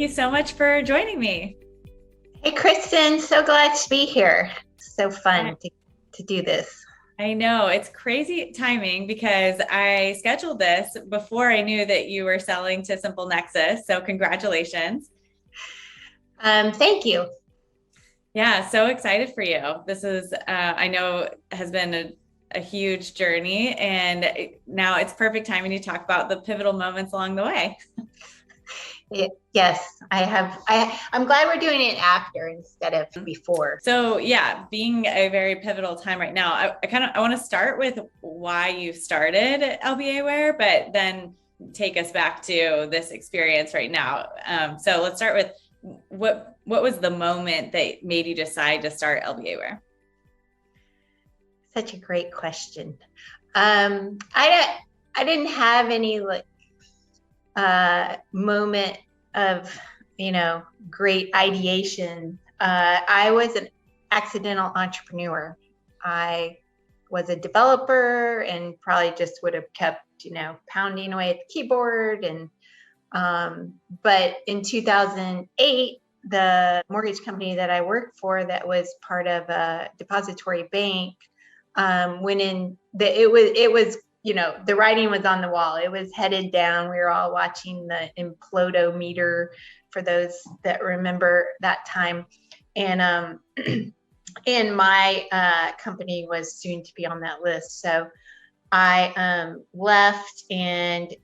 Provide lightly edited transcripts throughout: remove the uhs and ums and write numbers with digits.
you so much for joining me. Hey, Kristin, so glad to be here. So I, fun to do this. I know it's crazy timing because I scheduled this before I knew that you were selling to SimpleNexus. So congratulations. Thank you. Yeah, so excited for you. This is, I know, has been a huge journey, and now it's perfect timing to talk about the pivotal moments along the way. Yes, I have. I'm glad we're doing it after instead of before. So yeah, being a very pivotal time right now, I want to start with why you started LBA Ware, but then take us back to this experience right now. So let's start with what was the moment that made you decide to start LBA Ware? Such a great question. I didn't have any moment of great ideation. I was an accidental entrepreneur. I was a developer and probably just would have kept pounding away at the keyboard. And but in 2008, the mortgage company that I worked for, that was part of a depository bank, went in. It was the writing was on the wall. It was headed down. We were all watching the implodometer, for those that remember that time. And and my company was soon to be on that list. So I left and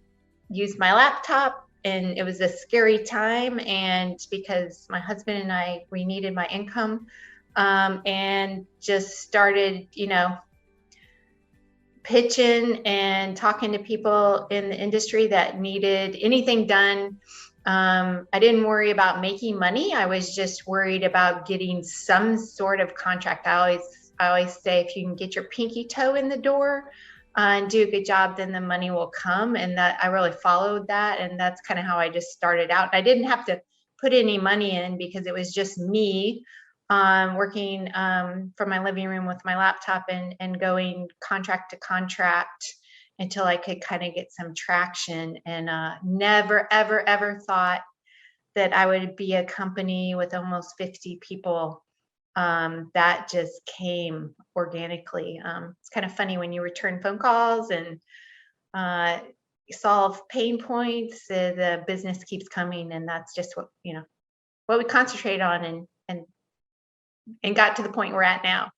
used my laptop, and it was a scary time. And because my husband and I, we needed my income, and just started, pitching and talking to people in the industry that needed anything done. I didn't worry about making money. I was just worried about getting some sort of contract. I always say, if you can get your pinky toe in the door and do a good job, then the money will come. And that I really followed that. And that's kind of how I just started out. I didn't have to put any money in because it was just me working from my living room with my laptop and going contract to contract until I could kind of get some traction. And never, ever, ever thought that I would be a company with almost 50 people. That just came organically. It's kind of funny when you return phone calls and solve pain points, the business keeps coming. And that's just what we concentrate on and got to the point we're at now.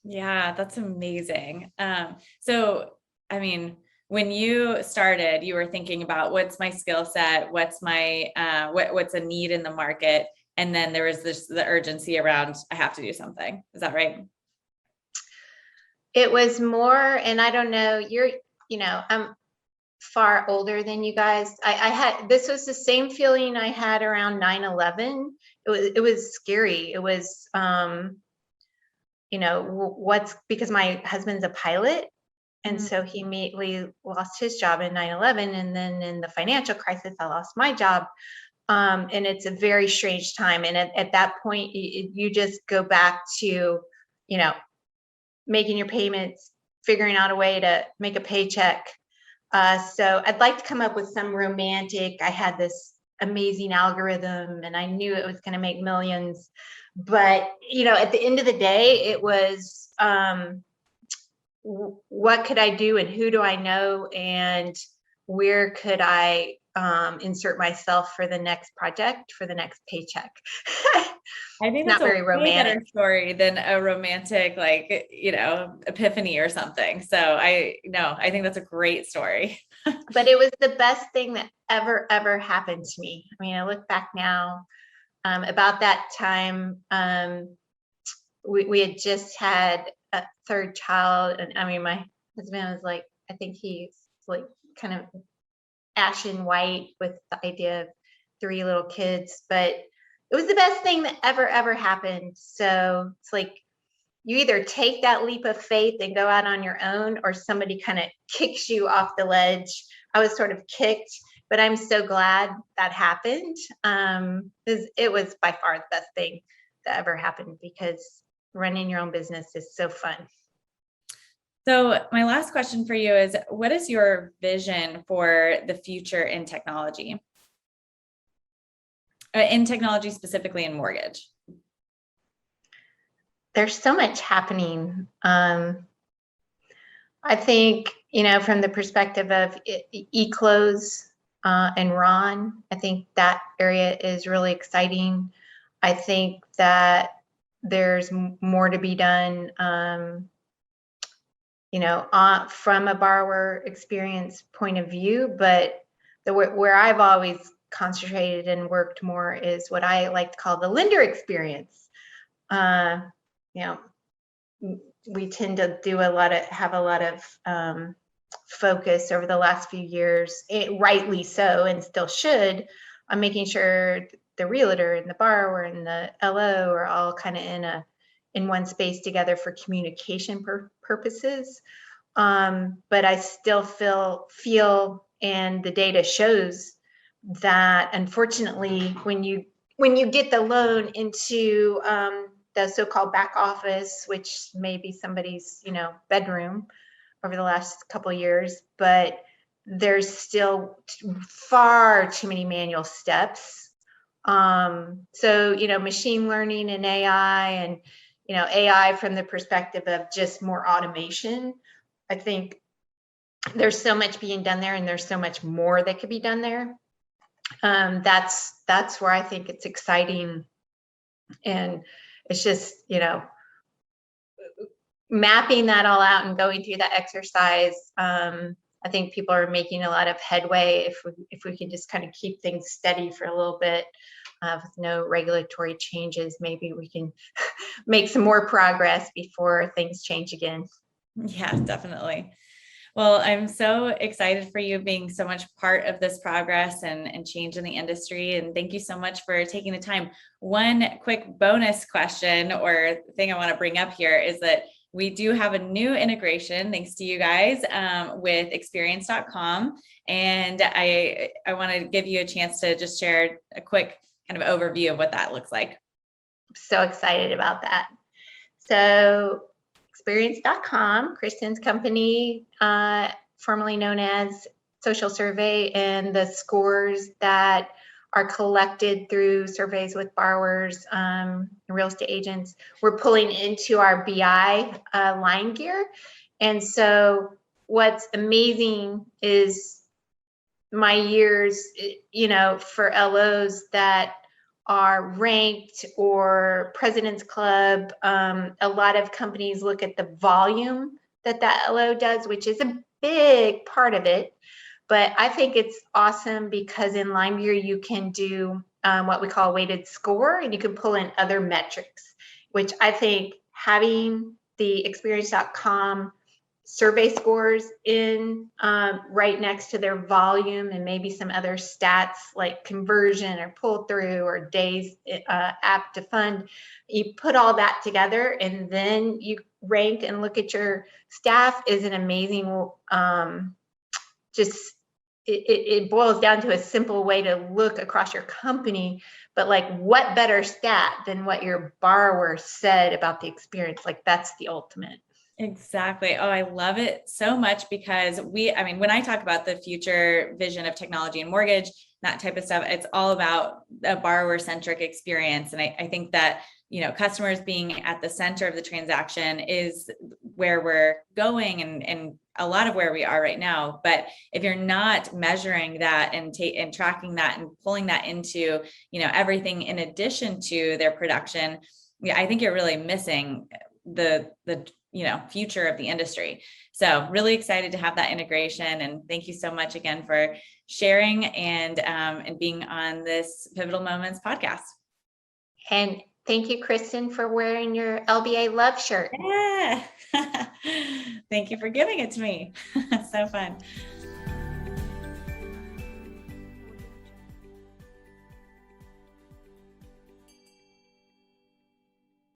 Yeah, that's amazing. So, I mean, when you started, you were thinking about what's my skill set, what's my what's a need in the market, and then there was the urgency around I have to do something. Is that right? It was more, and I don't know, I'm far older than you guys. This was the same feeling I had around 9/11. It was scary. It was because my husband's a pilot, and so he immediately lost his job in 9/11, and then in the financial crisis I lost my job. And it's a very strange time, and at that point you just go back to making your payments, figuring out a way to make a paycheck. So I'd like to come up with some romantic, I had this amazing algorithm and I knew it was going to make millions. But, at the end of the day, it was, what could I do and who do I know and where could I insert myself for the next project, for the next paycheck? I think Not that's very a way romantic better story than a romantic, epiphany or something. So I think that's a great story. But it was the best thing that ever happened to me. I mean, I look back now, about that time, we had just had a third child. And I mean, my husband was like, I think he's like kind of ashen white with the idea of 3 little kids, but it was the best thing that ever happened. So it's like, you either take that leap of faith and go out on your own, or somebody kind of kicks you off the ledge. I was sort of kicked, but I'm so glad that happened. It was by far the best thing that ever happened, because running your own business is so fun. So my last question for you is, what is your vision for the future in technology? In technology, specifically in mortgage? There's so much happening. I think, from the perspective of eClose and Ron, I think that area is really exciting. I think that there's more to be done, from a borrower experience point of view, but where I've always concentrated and worked more is what I like to call the lender experience. We tend to have a lot of focus over the last few years, rightly so, and still should, on making sure the realtor and the borrower and the LO are all kind of in one space together for communication purposes. But I still feel, and the data shows that, unfortunately, when you get the loan into the so-called back office, which may be somebody's bedroom over the last couple of years, but there's still far too many manual steps. So machine learning and AI, and AI from the perspective of just more automation, I think there's so much being done there, and there's so much more that could be done there. That's where I think it's exciting, and it's just mapping that all out and going through that exercise. I think people are making a lot of headway if we can just kind of keep things steady for a little bit with no regulatory changes. Maybe we can make some more progress before things change again. Yeah, definitely. Well, I'm so excited for you being so much part of this progress and change in the industry. And thank you so much for taking the time. One quick bonus question or thing I want to bring up here is that we do have a new integration, thanks to you guys, with experience.com. And I want to give you a chance to just share a quick kind of overview of what that looks like. So excited about that. So experience.com, Kristin's company, formerly known as Social Survey, and the scores that are collected through surveys with borrowers, real estate agents, we're pulling into our BI line gear. And so what's amazing is my years, for LOs that are ranked or President's Club, a lot of companies look at the volume that LO does, which is a big part of it. But I think it's awesome because in LimeGear, you can do what we call a weighted score, and you can pull in other metrics, which I think having the experience.com survey scores in right next to their volume, and maybe some other stats like conversion or pull through or days app to fund, you put all that together and then you rank and look at your staff, is an amazing it boils down to a simple way to look across your company, but like, what better stat than what your borrower said about the experience? Like, that's the ultimate. Exactly. Oh, I love it so much because when I talk about the future vision of technology and mortgage, that type of stuff, it's all about a borrower-centric experience. And I think that, customers being at the center of the transaction is where we're going and a lot of where we are right now. But if you're not measuring that and tracking that and pulling that into, everything in addition to their production, I think you're really missing the future of the industry. So really excited to have that integration. And thank you so much again for sharing and being on this Pivotal Moments podcast. And thank you, Kristin, for wearing your LBA Love shirt. Yeah. Thank you for giving it to me. So fun.